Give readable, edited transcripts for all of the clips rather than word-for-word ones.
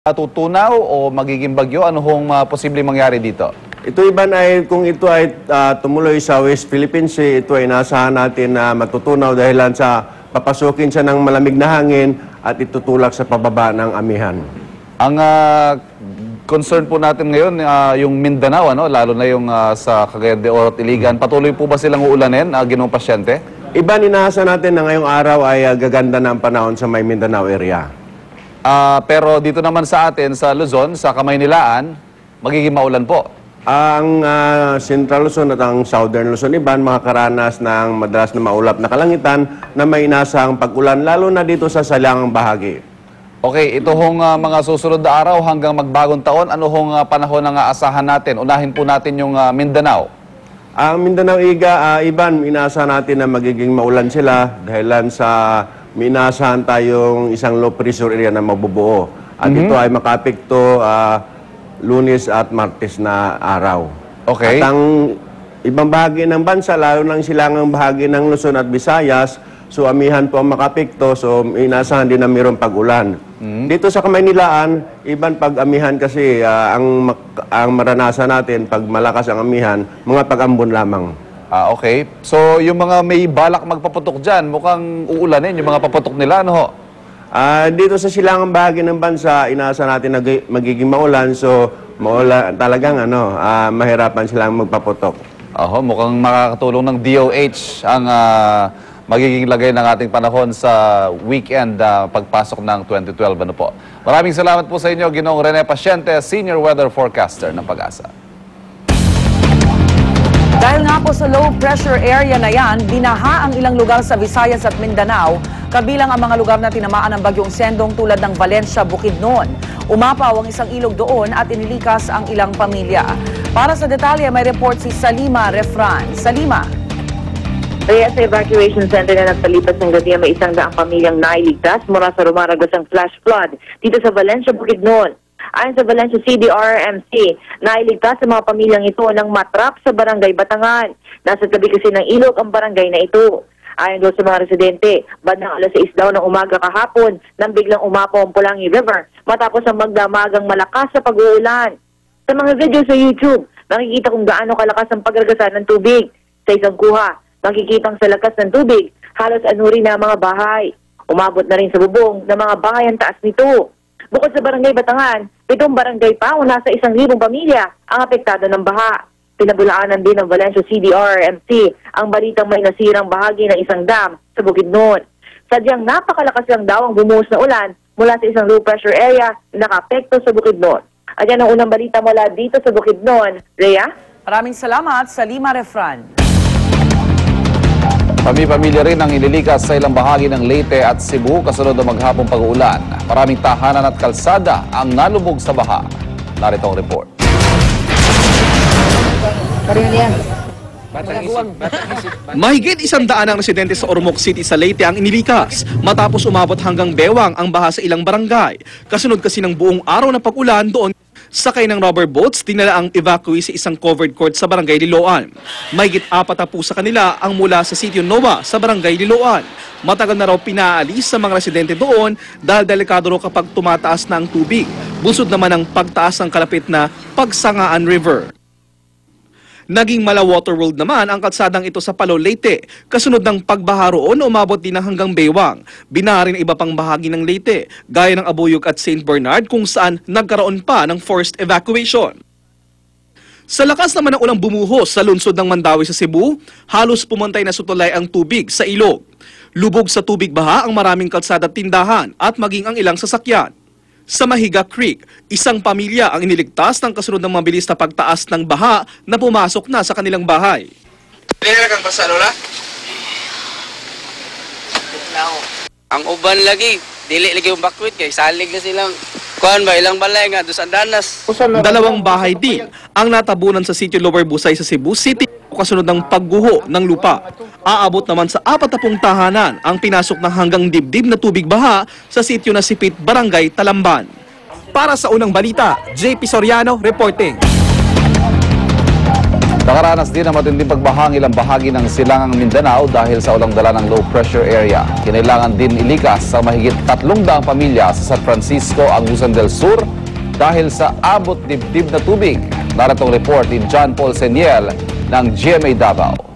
Tutunaw o magiging bagyo? Ano hong posibleng mangyari dito? Ito Iban ay kung ito ay tumuloy sa West Philippine Sea, ito ay inasahan natin na matutunaw dahilan sa papasukin siya ng malamig na hangin at itutulak sa pababa ng amihan. Ang concern po natin ngayon, yung Mindanao, lalo na yung sa Cagayan de Oro at Iligan, patuloy po ba silang uulanin, Ginoong Pasyente? Iban, inaasahan natin na ngayong araw ay gaganda na ang panahon sa may Mindanao area. Pero dito naman sa atin, sa Luzon, sa Kamaynilaan, magiging maulan po. Ang Central Luzon at ang Southern Luzon, Iban, makakaranas ng madalas na maulap na kalangitan na may inasahang pag-ulan, lalo na dito sa salangang bahagi. Okay, ito hong mga susunod na araw hanggang magbagong taon, ano hong panahon ang aasahan natin? Unahin po natin yung Mindanao. Ang Mindanao, Iban, inaasahan natin na magiging maulan sila dahilan sa minaasahan tayong isang low pressure area na mabubuo. At ito ay makapekto Lunes at Martes na araw. Okay. At ang ibang bahagi ng bansa, lalo ng silangang bahagi ng Luzon at Visayas, so amihan po ang makapekto, so inaasahan din na mayroong pag-ulan. Dito sa Kamaynilaan, Iban, pag-amihan kasi ang maranasan natin pag malakas ang amihan, mga pag-ambon lamang. Okay. So, yung mga may balak magpaputok dyan, mukhang uulanin yung mga paputok nila, ano ho? Dito sa silangang bahagi ng bansa, inaasahan natin na magiging maulan, so maulan, talagang mahirapan silang magpaputok. Mukhang makakatulong ng DOH ang magiging lagay ng ating panahon sa weekend pagpasok ng 2012. Ano po? Maraming salamat po sa inyo, Ginoong Rene Pasyente, Senior Weather Forecaster ng Pag-asa. Dahil nga po sa low pressure area na yan, binaha ang ilang lugar sa Visayas at Mindanao, kabilang ang mga lugar na tinamaan ng bagyong Sendong tulad ng Valencia, Bukidnon. Umapaw ang isang ilog doon at inilikas ang ilang pamilya. Para sa detalye, may report si Salima Refran. Salima. Kaya sa evacuation center na nagpalipas ng gabi, may 100 pamilyang nailigtas mula sa rumaragasang flash flood dito sa Valencia, Bukidnon. Ayon sa Valencia CDRMC, nailigtas sa mga pamilyang ito nang matrap sa barangay Batangan. Nasa tabi kasi ng ilog ang barangay na ito. Ayon doon sa mga residente, bandang 6 daw ng umaga kahapon nang biglang umapaw ang Pulangi River matapos ang magdamagang malakas sa pag-uulan. Sa mga video sa YouTube, makikita kung gaano kalakas ang pagragasan ng tubig. Sa isang kuha, makikitang sa lakas ng tubig, halos anuri na ang mga bahay. Umabot na rin sa bubong ng mga bahay ang taas nito. Bukod sa barangay Batangan, 7 barangay pa o nasa 1,000 pamilya ang apektado ng baha. Pinabulaanan din ng Valencia CDRMC ang balitang may nasirang bahagi ng isang dam sa Bukidnon. Sadyang napakalakas lang daw ang bumuhos na ulan mula sa isang low pressure area na nakapekto sa Bukidnon. At yan ang unang balita mula dito sa Bukidnon. Rhea? Maraming salamat, Salima Refran. Pamilya rin ang ililikas sa ilang bahagi ng Leyte at Cebu kasunod ng maghapong pag-uulan. Maraming tahanan at kalsada ang nalubog sa baha. Narito ang report. Mahigit 100 ang residente sa Ormoc City sa Leyte ang inilikas matapos umabot hanggang bewang ang baha sa ilang barangay. Kasunod kasi ng buong araw na pag-ulan doon, sakay ng rubber boats, dinala ang evacuee sa isang covered court sa Barangay Liloan. Mahigit 4 sa kanila ang mula sa Sitio Nova sa Barangay Liloan. Matagal na raw pinaalis sa mga residente doon dahil delikado raw kapag tumataas na ang tubig. Bunsod naman ang pagtaas ng kalapit na Pagsangaan River. Naging mala waterworld naman ang kalsadang ito sa Palo, Leyte. Kasunod ng pagbaha roon, umabot din ng hanggang Bewang. Binaha rin iba pang bahagi ng Leyte, gaya ng Abuyog at St. Bernard kung saan nagkaroon pa ng forced evacuation. Sa lakas naman ng ulang bumuhos sa lungsod ng Mandawi sa Cebu, halos pumantay na sutulay ang tubig sa ilog. Lubog sa tubig baha ang maraming kalsada at tindahan at maging ang ilang sasakyan. Sa Mahiga Creek, isang pamilya ang iniligtas ng kasunod ng mabilis na pagtaas ng baha na pumasok na sa kanilang bahay. Dili kang basa, Lola? Ang uban lagi, dili lagi yung bakwit kay salig na silang kuan ba ilang balay nga dos andanas. 2 bahay din ang natabunan sa sitio Lower Busay sa Cebu City kasunod ng pagguho ng lupa. Aabot naman sa 40 tahanan ang pinasok ng hanggang dibdib na tubig baha sa sitio na Sipit, Barangay Talamban. Para sa unang balita, JP Soriano reporting. Nakaranas din ng matinding pagbaha ang ilang bahagi ng silangang Mindanao dahil sa ulang dala ng low pressure area. Kinailangan din ilikas sa mahigit 300 pamilya sa San Francisco, Agusan del Sur dahil sa abot dibdib na tubig. Naratong report ni John Paul Seniel ng GMA Davao.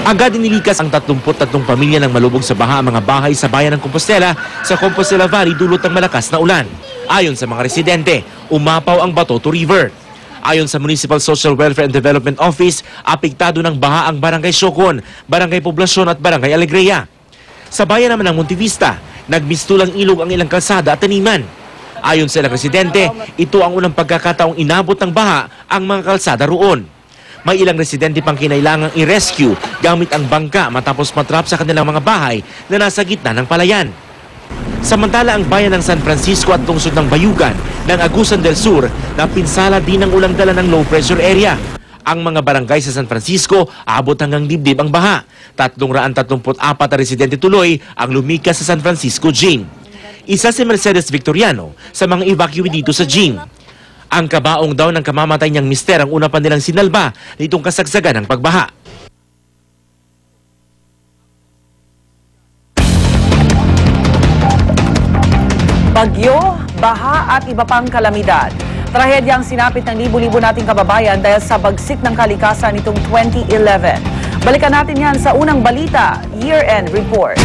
Agad inilikas ang 33 pamilya ng malubog sa baha ang mga bahay sa bayan ng Compostela sa Compostela Valley dulot ng malakas na ulan. Ayon sa mga residente, umapaw ang bato to river. Ayon sa Municipal Social Welfare and Development Office, apektado ng baha ang Barangay Siocon, Barangay Poblacion at Barangay Alegria. Sa bayan naman ng Montevista, nagmistulang ilog ang ilang kalsada at taniman. Ayon sa ilang residente, ito ang unang pagkakataong inabot ng baha ang mga kalsada roon. May ilang residente pang kinailangang i-rescue gamit ang bangka matapos matrap sa kanilang mga bahay na nasa gitna ng palayan. Samantala ang bayan ng San Francisco at lungsod ng Bayugan ng Agusan del Sur na pinsala din ng ulang dala ng low pressure area. Ang mga barangay sa San Francisco abot hanggang dibdib ang baha. 334 na residente tuloy ang lumikas sa San Francisco Gym. Isa si Mercedes Victoriano sa mga evacuee dito sa gym. Ang kabaong daw ng kamamatay niyang mister ang una pa nilang sinalba nitong kasagsagan ng pagbaha. Bagyo, baha at iba pang kalamidad. Trahedyang sinapit ng libo-libo nating kababayan dahil sa bagsik ng kalikasan nitong 2011. Balikan natin yan sa unang balita, year-end report.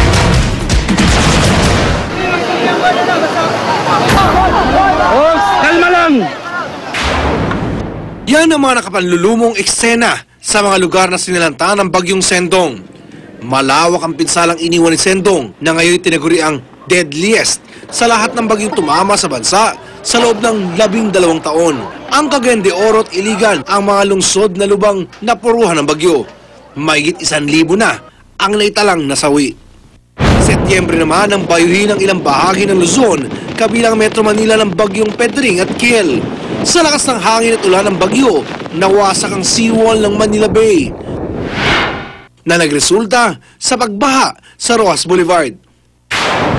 Kalma lang! Yan ang mga nakapanlulumong eksena sa mga lugar na sinalanta ng Bagyong Sendong. Malawak ang pinsalang iniwan ni Sendong na ngayon tinaguri ang deadliest sa lahat ng bagyong tumama sa bansa sa loob ng 12 taon. Ang Cagayan de Oro at Iligan ang mga lungsod na lubang napuruhan ng bagyo. Mahigit 1,000 na ang naitalang nasawi. Setyembre naman ang bayuhin ng ilang bahagi ng Luzon kabilang Metro Manila ng Bagyong Pedring at Kiel. Sa lakas ng hangin at ulan ng bagyo, nawasak ang seawall ng Manila Bay na nagresulta sa pagbaha sa Rojas Boulevard.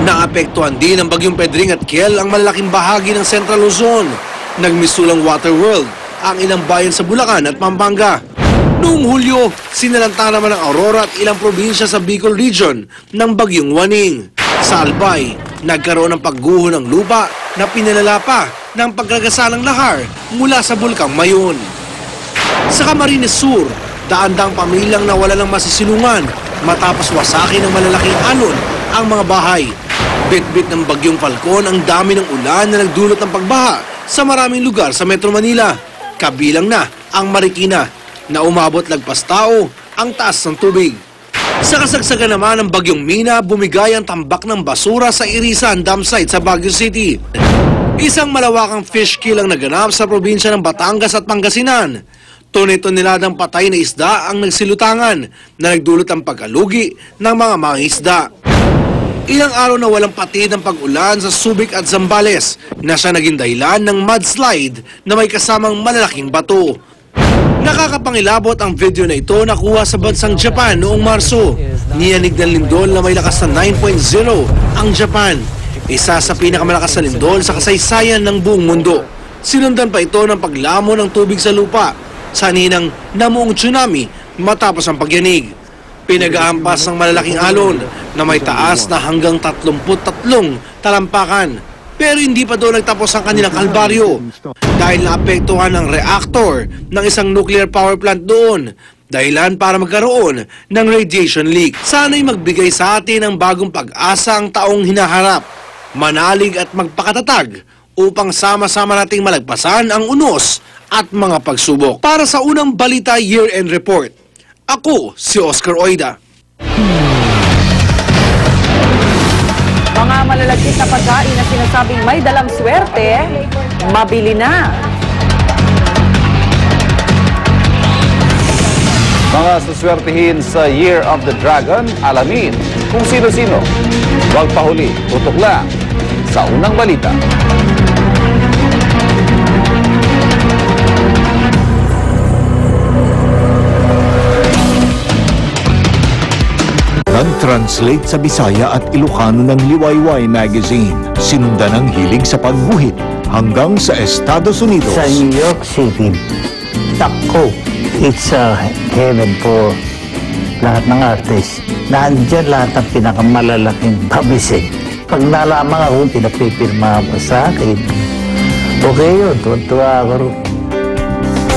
Naapektuhan din ng Bagyong Pedring at Kiel ang malalaking bahagi ng Central Luzon. Nagmisulang Water World ang ilang bayan sa Bulacan at Pampanga. Noong Hulyo, sinalanta naman ang Aurora at ilang probinsya sa Bicol Region ng Bagyong Waning. Sa Albay, nagkaroon ng pagguho ng lupa na pinalala pa ng pagkagasa ng lahar mula sa Bulkang Mayon. Sa Camarines Sur, daan-daang pamilyang nawala ng masisilungan matapos wasakin ng malalaking alon ang mga bahay. Bit-bit ng Bagyong Falcon ang dami ng ulan na nagdulot ng pagbaha sa maraming lugar sa Metro Manila. Kabilang na ang Marikina na umabot lagpas tao ang taas ng tubig. Sa kasagsagan naman ng Bagyong Mina, bumigay ang tambak ng basura sa Irisan Dam Site sa Baguio City. Isang malawakang fish kill ang naganap sa probinsya ng Batangas at Pangasinan. Tone-toneladang patay na isda ang nagsilutangan na nagdulot ng pagkalugi ng mga mangisda. Ilang araw na walang patid ng pag-ulan sa Subic at Zambales na siya naging dahilan ng mudslide na may kasamang malalaking bato. Nakakapangilabot ang video na ito na kuha sa bansang Japan noong Marso. Niyanig ng lindol na may lakas na 9.0 ang Japan. Isa sa pinakamalakas na lindol sa kasaysayan ng buong mundo. Sinundan pa ito ng paglamo ng tubig sa lupa. Saninang namuong tsunami matapos ang pagyanig. Pinag-aampas ng malalaking alon na may taas na hanggang 33 talampakan. Pero hindi pa doon nagtapos ang kanilang kalbaryo dahil naapektuhan ang reactor ng isang nuclear power plant doon. Dahilan para magkaroon ng radiation leak. Sana'y magbigay sa atin ng bagong pag-asa ang taong hinaharap. Manalig at magpakatatag upang sama-sama nating malagpasan ang unos at mga pagsubok. Para sa unang balita year-end report, ako si Oscar Oida. Mga malalagkit na pagkain na sinasabing may dalang swerte, mabili na. Mga suswertihin sa Year of the Dragon, alamin kung sino-sino. Huwag pahuli, tutok lang sa unang balita. Nag-translate sa Bisaya at Ilocano ng Liwayway Magazine. Sinundan ang hilig sa pagguhit hanggang sa Estados Unidos. Sa New York City, tako, it's a heaven for lahat ng artist. Nandiyan lahat ng pinakamalalaking publishing. Pag nalaman ako, pinapipirma mo sa akin. Okay yun, tuwa ako rin.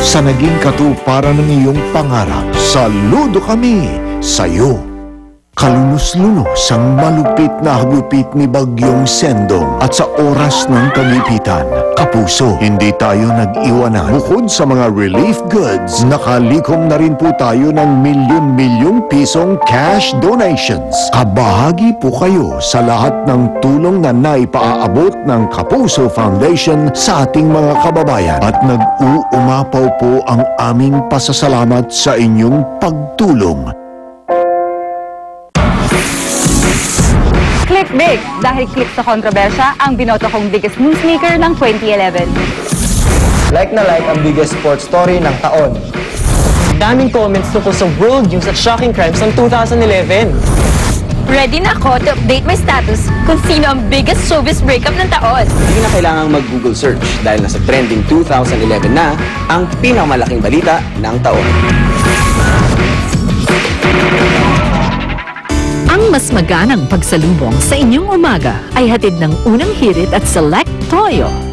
Sa naging katuparan ng iyong pangarap, saludo kami sa'yo. Kalunos-lunos ang malupit na hagupit ni Bagyong Sendong at sa oras ng kagipitan, kapuso, hindi tayo nag-iwanan. Bukod sa mga relief goods, nakalikom na rin po tayo ng milyon-milyong pisong cash donations. Kabahagi po kayo sa lahat ng tulong na naipaaabot ng Kapuso Foundation sa ating mga kababayan at nag-uumapaw po ang aming pasasalamat sa inyong pagtulong. Click big! Dahil click sa kontrobersya, ang binoto kong biggest newsmaker ng 2011. Like na like ang biggest sports story ng taon. Daming comments tungkol sa world news at shocking crimes ng 2011. Ready na ako to update my status kung sino ang biggest showbiz breakup ng taon. Hindi na kailangang mag-Google search dahil nasa trending 2011 na ang pinakamalaking balita ng taon. Ang mas maganang pagsalubong sa inyong umaga ay hatid ng unang hirit at Select Toyo.